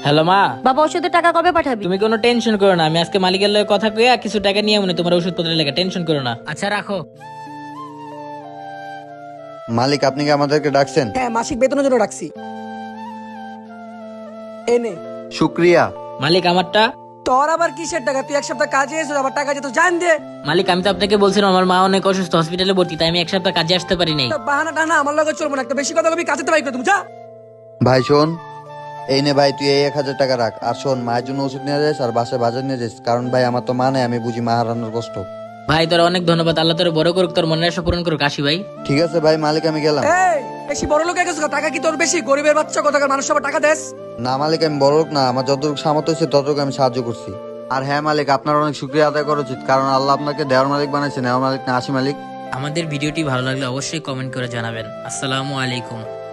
Hello মা, বাবা ওষুধের টাকা কবে পাঠাবি? তুমি কোনো টেনশন করো না, আমি আজকে মালিকের লগে কথা কইয়া কিছু টাকা নিয়ে মনে তোমার ওষুধপত্রের লেগে টেনশন করো না। আচ্ছা রাখো। মালিক, আপনি কি আমাদেরকে ডাকছেন? হ্যাঁ, মাসিক বেতনের জন্য রাখছি। এনে শুক্রিয়া। মালিক আমারটা। তোর আবার কিসের টাকা? তুই এক সপ্তাহ কাজে এসে আবার টাকা যেত জান দে। মালিক আমি তো আপনাকে বলছিলাম আমার মা অনেক অসুস্থ, হসপিটালে ভর্তি, তাই আমি এক সপ্তাহ কাজে আসতে পারি নাই। তো বাহানা টানা আমার লগে চলবো না, একটা বেশি কথা কবি কাজে তো বাইক করে তুমি যা। ভাই শোন, এই নে ভাই, তুই এই 1,000 টাকা রাখ। আর শোন, মায়ের জন্য ওষুধ নিয়ে যাস আর বাসায় বাজার নিয়ে যাস, কারণ ভাই আমার তো মা নেই, আমি বুঝি মা হারানোর কষ্ট। ভাই তোর অনেক ধন্যবাদ, আল্লাহ তোর বড় করুক, তোর মনের আশা পূরণ করুক। আসি ভাই। ঠিক আছে ভাই, মালিক আমি গেলাম। এই বেশি বড় লোক হয়ে গেছো, টাকা কি তোর বেশি? গরিবের বাচ্চা কোথাকার মানুষ সবার টাকা দেস। না মালিক, আমি বড় লোক না, আমার যতটুকু সামর্থ্য হয়েছে ততটুকু আমি সাহায্য করছি। আর হ্যাঁ মালিক, আপনার অনেক শুক্রিয়া আদায় করা উচিত, কারণ আল্লাহ আপনাকে দেওয়ার মালিক বানাইছে, নেওয়ার মালিক না। আসি মালিক। আমাদের ভিডিওটি ভালো লাগলে অবশ্যই কমেন্ট করে জানাবেন। আসসালামু আলাইকুম।